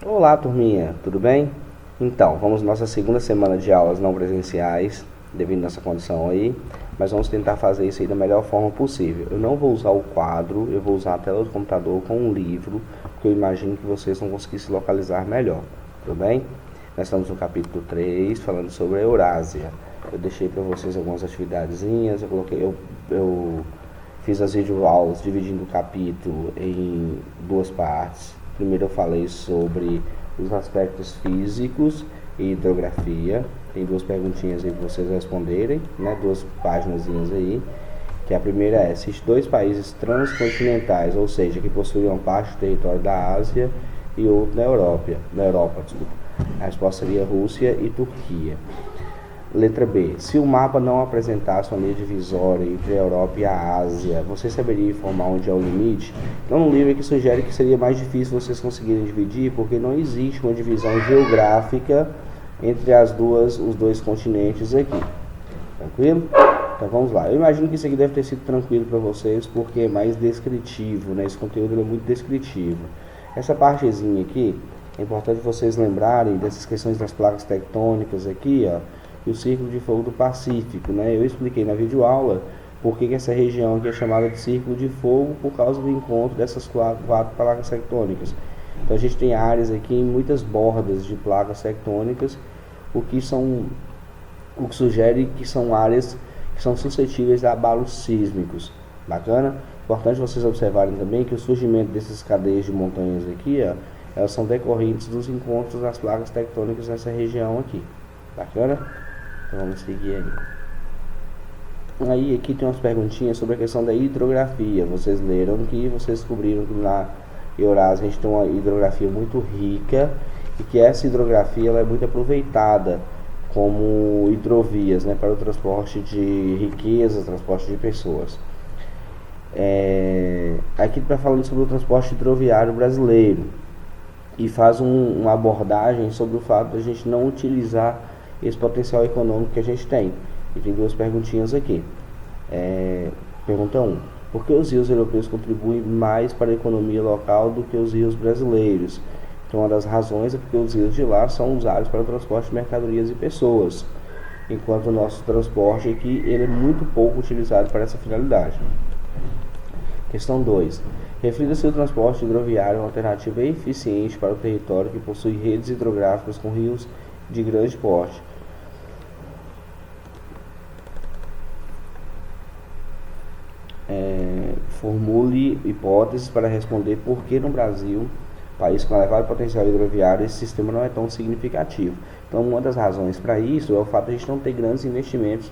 Olá, turminha, tudo bem? Então, vamos nossa segunda semana de aulas não presenciais, devido a nossa condição aí, mas vamos tentar fazer isso aí da melhor forma possível. Eu não vou usar o quadro, eu vou usar a tela do computador com um livro, porque eu imagino que vocês vão conseguir se localizar melhor, tudo bem? Nós estamos no capítulo 3, falando sobre a Eurásia. Eu deixei para vocês algumas atividadezinhas, eu fiz as videoaulas dividindo o capítulo em duas partes. Primeiro eu falei sobre os aspectos físicos e hidrografia. Tem duas perguntinhas aí para vocês responderem, né? Duas paginazinhas aí. Que a primeira é: existem dois países transcontinentais, ou seja, que possuem uma parte do território da Ásia e outro na Europa, desculpa. A resposta seria Rússia e Turquia. Letra B. Se o mapa não apresentasse uma linha divisória entre a Europa e a Ásia, você saberia informar onde é o limite? Então, um livro que sugere que seria mais difícil vocês conseguirem dividir, porque não existe uma divisão geográfica entre os dois continentes aqui. Tranquilo? Então vamos lá. Eu imagino que isso aqui deve ter sido tranquilo para vocês, porque é mais descritivo, né? Esse conteúdo é muito descritivo. Essa partezinha aqui, é importante vocês lembrarem dessas questões das placas tectônicas aqui, ó, e o Círculo de Fogo do Pacífico, né? Eu expliquei na videoaula por que essa região aqui é chamada de Círculo de Fogo, por causa do encontro dessas quatro placas tectônicas. Então a gente tem áreas aqui em muitas bordas de placas tectônicas, o que sugere que são áreas que são suscetíveis a abalos sísmicos. Bacana? Importante vocês observarem também que o surgimento dessas cadeias de montanhas aqui, ó, elas são decorrentes dos encontros das placas tectônicas nessa região aqui. Bacana? Então vamos seguir aí. Aí aqui tem umas perguntinhas sobre a questão da hidrografia. Vocês leram que vocês descobriram que na Eurásia a gente tem uma hidrografia muito rica e que essa hidrografia ela é muito aproveitada como hidrovias, né, para o transporte de riquezas, transporte de pessoas. Aqui está falando sobre o transporte hidroviário brasileiro e faz uma abordagem sobre o fato de a gente não utilizar esse potencial econômico que a gente tem. E tem duas perguntinhas aqui. Pergunta 1. Por que os rios europeus contribuem mais para a economia local do que os rios brasileiros? Então, uma das razões é porque os rios de lá são usados para o transporte de mercadorias e pessoas, enquanto o nosso transporte aqui ele é muito pouco utilizado para essa finalidade. Questão 2. Reflita se o transporte hidroviário é uma alternativa eficiente para o território que possui redes hidrográficas com rios de grande porte. Formule hipóteses para responder por que no Brasil, país com elevado potencial hidroviário, esse sistema não é tão significativo. Então, uma das razões para isso é o fato de a gente não ter grandes investimentos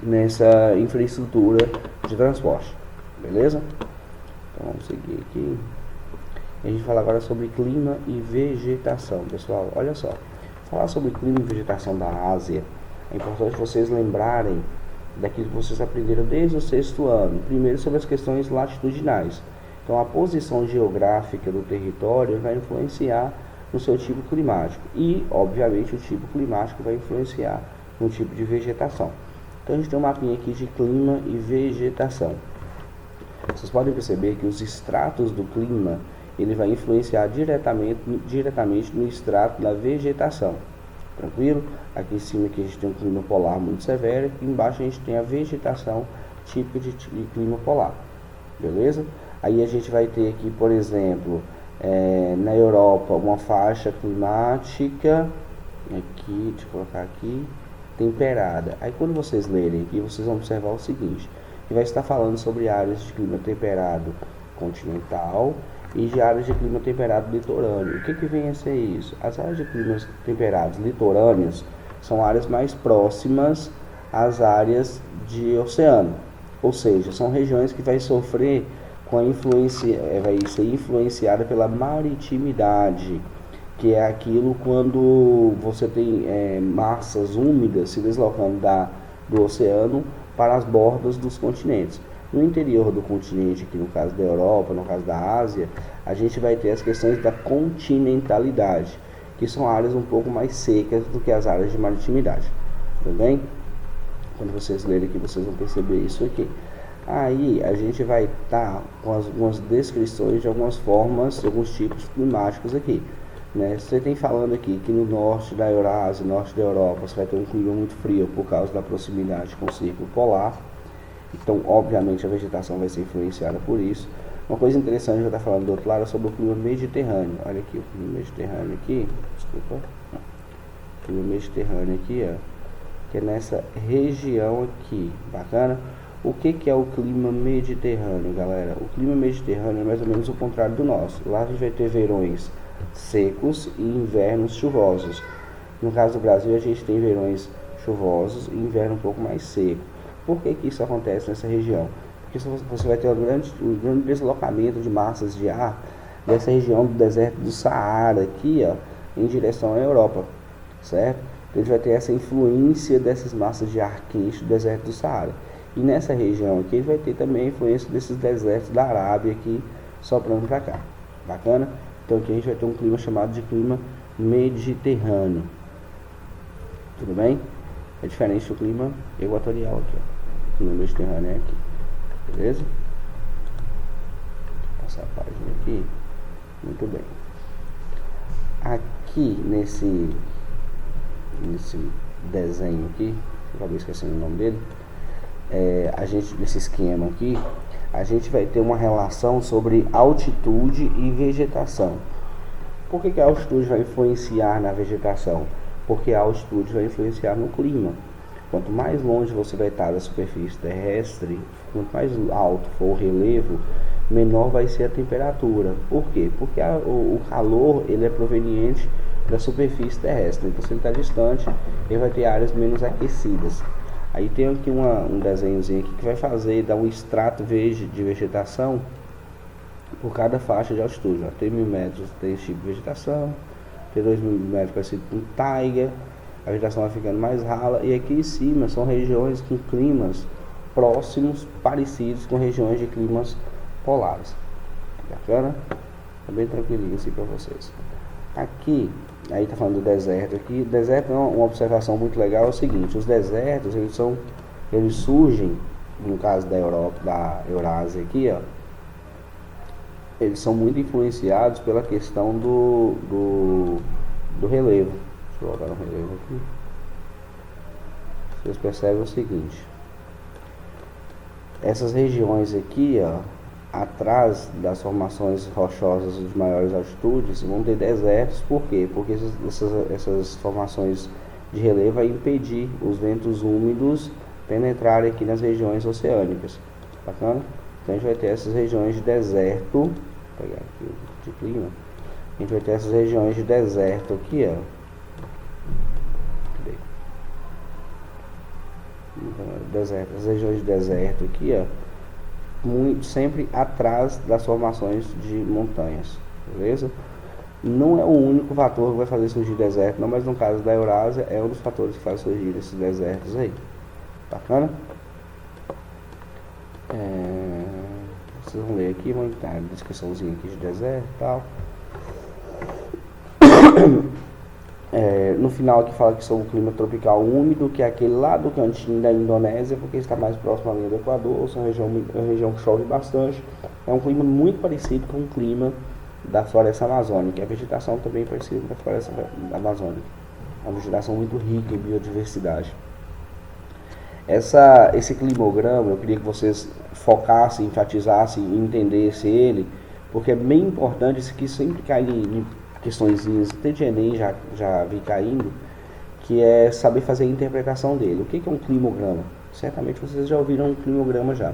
nessa infraestrutura de transporte. Beleza? Então, vamos seguir aqui. A gente fala agora sobre clima e vegetação, pessoal. Olha só. Falar sobre clima e vegetação da Ásia, é importante vocês lembrarem daquilo que vocês aprenderam desde o 6º ano. Primeiro, sobre as questões latitudinais. Então, a posição geográfica do território vai influenciar no seu tipo climático. E, obviamente, o tipo climático vai influenciar no tipo de vegetação. Então, a gente tem um mapinha aqui de clima e vegetação. Vocês podem perceber que os estratos do clima ele vai influenciar diretamente no extrato da vegetação. Tranquilo? Aqui em cima aqui a gente tem um clima polar muito severo, aqui embaixo a gente tem a vegetação típica de clima polar. Beleza? Aí a gente vai ter aqui, por exemplo, na Europa, uma faixa climática, aqui, deixa eu colocar aqui, temperada. Aí quando vocês lerem aqui, vocês vão observar o seguinte, que vai estar falando sobre áreas de clima temperado continental e de áreas de clima temperado litorâneo. O que vem a ser isso? As áreas de climas temperados litorâneos são áreas mais próximas às áreas de oceano, ou seja, são regiões que vai sofrer com a influência, vai ser influenciada pela maritimidade, que é aquilo quando você tem massas úmidas se deslocando do oceano para as bordas dos continentes. No interior do continente, aqui no caso da Europa, no caso da Ásia, a gente vai ter as questões da continentalidade, que são áreas um pouco mais secas do que as áreas de maritimidade. Tudo bem? Quando vocês lerem aqui, vocês vão perceber isso aqui. Aí a gente vai estar com algumas descrições de algumas formas, alguns tipos climáticos aqui. né? Você tem falando aqui que no norte da Eurásia, norte da Europa, você vai ter um clima muito frio por causa da proximidade com o círculo polar. Então, obviamente, a vegetação vai ser influenciada por isso. Uma coisa interessante que eu estou falando do outro lado é sobre o clima mediterrâneo. Olha aqui, o clima mediterrâneo aqui, desculpa, o clima mediterrâneo aqui, ó, que é nessa região aqui, bacana? O que é o clima mediterrâneo, galera? O clima mediterrâneo é mais ou menos o contrário do nosso. Lá a gente vai ter verões secos e invernos chuvosos. No caso do Brasil, a gente tem verões chuvosos e inverno um pouco mais seco. Por que isso acontece nessa região? Porque você vai ter um grande deslocamento de massas de ar dessa região do deserto do Saara aqui, ó, em direção à Europa, certo? Então a gente vai ter essa influência dessas massas de ar quente do deserto do Saara. E nessa região aqui vai ter também a influência desses desertos da Arábia aqui soprando para cá. Bacana? Então aqui a gente vai ter um clima chamado de clima mediterrâneo. Tudo bem? É diferente do clima equatorial aqui, ó. O clima mediterrâneo é aqui. Beleza? Vou passar a página aqui. Muito bem. Aqui nesse desenho aqui, acabei esquecendo o nome dele. Nesse esquema aqui, a gente vai ter uma relação sobre altitude e vegetação. Por que a altitude vai influenciar na vegetação? Porque a altitude vai influenciar no clima. Quanto mais longe você vai estar da superfície terrestre, quanto mais alto for o relevo, menor vai ser a temperatura. Por quê? Porque o calor ele é proveniente da superfície terrestre. Então, se ele está distante, ele vai ter áreas menos aquecidas. Aí tem aqui um desenhozinho aqui que vai dar um extrato de vegetação por cada faixa de altitude. Ó. Tem 1000 metros, tem esse tipo de vegetação, tem 2000 metros parecido com taiga, a vegetação vai ficando mais rala, e aqui em cima são regiões com climas próximos, parecidos com regiões de climas polares. Bacana? Tá bem tranquilinho assim para vocês. Aqui, aí tá falando do deserto aqui. O deserto é uma observação muito legal, é o seguinte: os desertos, eles surgem, no caso da Europa, da Eurásia aqui, ó, eles são muito influenciados pela questão do relevo. Deixa eu voltar no relevo aqui. Vocês percebem o seguinte: essas regiões aqui, ó, atrás das formações rochosas de maiores altitudes, vão ter desertos. Por quê? Porque essas formações de relevo vão impedir os ventos úmidos penetrarem aqui nas regiões oceânicas. Bacana? Então a gente vai ter essas regiões de deserto. Vou pegar aqui de clima. A gente vai ter essas regiões de deserto aqui, ó. As regiões de deserto aqui, ó, sempre atrás das formações de montanhas, beleza? Não é o único fator que vai fazer surgir deserto, não, mas no caso da Eurásia é um dos fatores que faz surgir esses desertos aí. Bacana? Vocês vão ler aqui, vão entrar na descriçãozinha aqui de deserto e tal. No final aqui fala que são um clima tropical úmido, que é aquele lá do cantinho da Indonésia, porque está mais próximo à linha do Equador, é uma região que chove bastante. É um clima muito parecido com o clima da floresta amazônica. A vegetação também é parecida com a floresta amazônica. É uma vegetação muito rica em biodiversidade. Esse climograma, eu queria que vocês focassem, enfatizassem e entendessem ele, porque é bem importante. Isso aqui sempre cai em questõezinhas, até de Enem já vi caindo, que é saber fazer a interpretação dele. O que é um climograma? Certamente vocês já ouviram um climograma já. O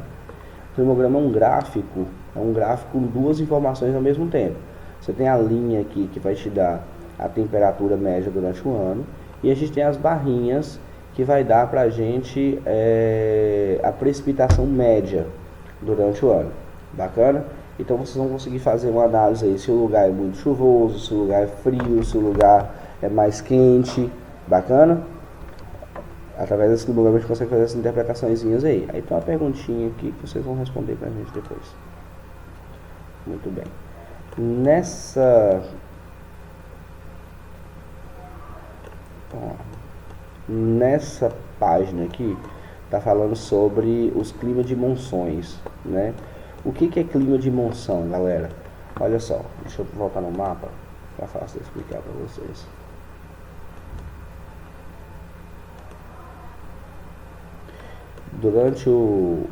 climograma é um gráfico com duas informações ao mesmo tempo. Você tem a linha aqui que vai te dar a temperatura média durante o ano, e a gente tem as barrinhas que vai dar pra gente a precipitação média durante o ano. Bacana? Então vocês vão conseguir fazer uma análise aí, se o lugar é muito chuvoso, se o lugar é frio, se o lugar é mais quente. Bacana? Através desse climograma a gente consegue fazer essas interpretaçõezinhas aí. Aí tem uma perguntinha aqui que vocês vão responder pra gente depois. Muito bem. Nessa página aqui tá falando sobre os climas de monções, né? O que é clima de monção, galera? Olha só, deixa eu voltar no mapa. ficar fácil de explicar para vocês. Durante o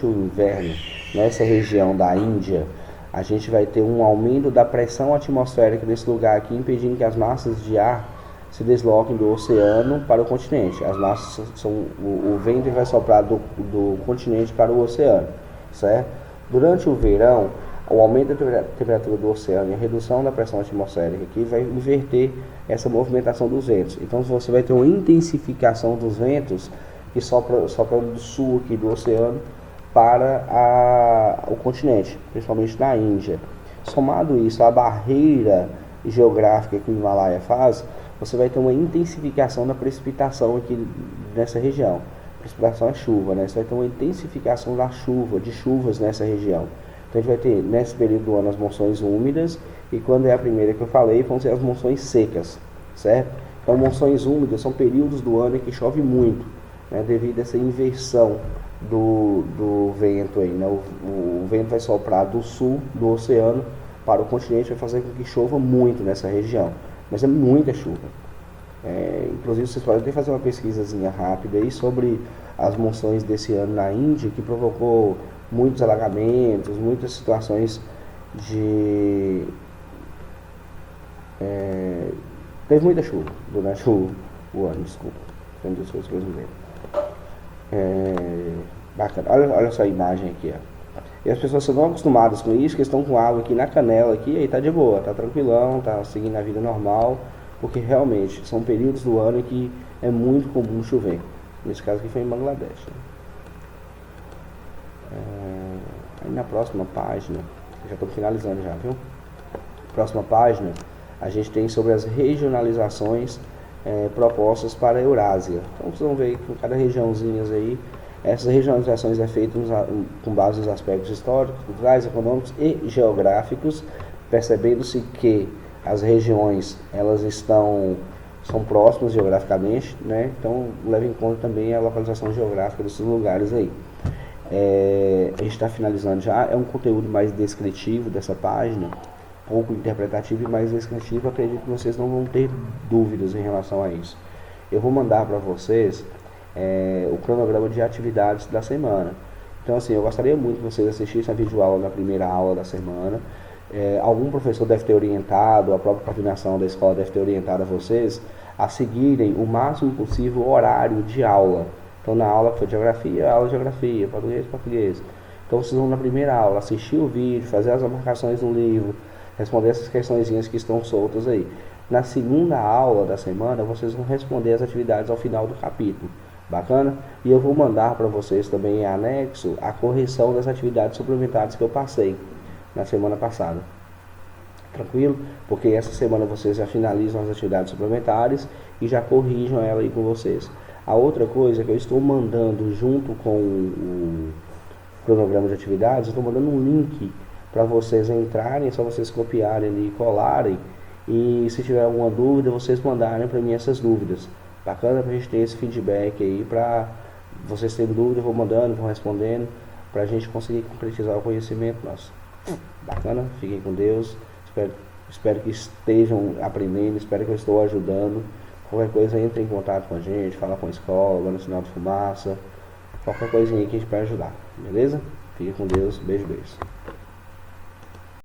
inverno, nessa região da Índia, a gente vai ter um aumento da pressão atmosférica nesse lugar aqui, impedindo que as massas de ar se desloquem do oceano para o continente. As massas o vento vai soprar do continente para o oceano, certo? Durante o verão, o aumento da temperatura do oceano e a redução da pressão atmosférica aqui vai inverter essa movimentação dos ventos. Então você vai ter uma intensificação dos ventos que sopram do sul aqui do oceano para o continente, principalmente na Índia. Somado isso à barreira geográfica que o Himalaia faz, você vai ter uma intensificação da precipitação aqui nessa região. Precipitação é chuva, né? Você vai ter uma intensificação de chuvas nessa região. Então a gente vai ter, nesse período do ano, as monções úmidas, e quando é a primeira que eu falei, vão ser as monções secas, certo? Então monções úmidas são períodos do ano em que chove muito, né? Devido a essa inversão do vento aí, né? O vento vai soprar do sul do oceano para o continente, vai fazer com que chova muito nessa região, mas é muita chuva. Inclusive vocês podem até fazer uma pesquisazinha rápida aí sobre as monções desse ano na Índia, que provocou muitos alagamentos, muitas situações teve muita chuva durante o ano, desculpa. Tem duas coisas que eu lembrei. Bacana, olha só a imagem aqui, ó. E as pessoas são acostumadas com isso, que estão com água aqui na canela aqui, aí tá de boa, tá tranquilão, tá seguindo a vida normal, porque realmente são períodos do ano em que é muito comum chover. Nesse caso aqui foi em Bangladesh, né? Aí na próxima página, já estou finalizando já, viu? Próxima página, a gente tem sobre as regionalizações propostas para a Eurásia. Então vocês vão ver que em cada regiãozinha aí, essas regionalizações é feitas com base nos aspectos históricos, culturais, econômicos e geográficos, percebendo-se que as regiões elas são próximas geograficamente, né? Então leve em conta também a localização geográfica desses lugares aí. A gente está finalizando já, é um conteúdo mais descritivo dessa página, pouco interpretativo e mais descritivo. Acredito que vocês não vão ter dúvidas em relação a isso. Eu vou mandar para vocês o cronograma de atividades da semana. Então assim, eu gostaria muito que vocês assistissem a videoaula da primeira aula da semana. Algum professor deve ter orientado, a própria coordenação da escola deve ter orientado a vocês a seguirem o máximo possível o horário de aula. Então na aula que foi geografia, aula de geografia, português. Então vocês vão na primeira aula assistir o vídeo, fazer as marcações no livro, responder essas questõezinhas que estão soltas aí. Na segunda aula da semana vocês vão responder as atividades ao final do capítulo. Bacana? E eu vou mandar para vocês também em anexo a correção das atividades suplementares que eu passei na semana passada. Tranquilo? Porque essa semana vocês já finalizam as atividades suplementares e já corrijam ela aí com vocês. A outra coisa que eu estou mandando junto com o cronograma de atividades, eu estou mandando um link para vocês entrarem, é só vocês copiarem ali e colarem, e se tiver alguma dúvida, vocês mandarem para mim essas dúvidas. Bacana para a gente ter esse feedback aí, para vocês terem dúvida, eu vou mandando, vou respondendo, para a gente conseguir concretizar o conhecimento nosso. Bacana? Fiquem com Deus, espero que estejam aprendendo, espero que eu estou ajudando. Qualquer coisa, entre em contato com a gente, fala com a escola, vai no sinal de fumaça, qualquer coisinha aí que a gente pode ajudar, beleza? Fique com Deus, beijo.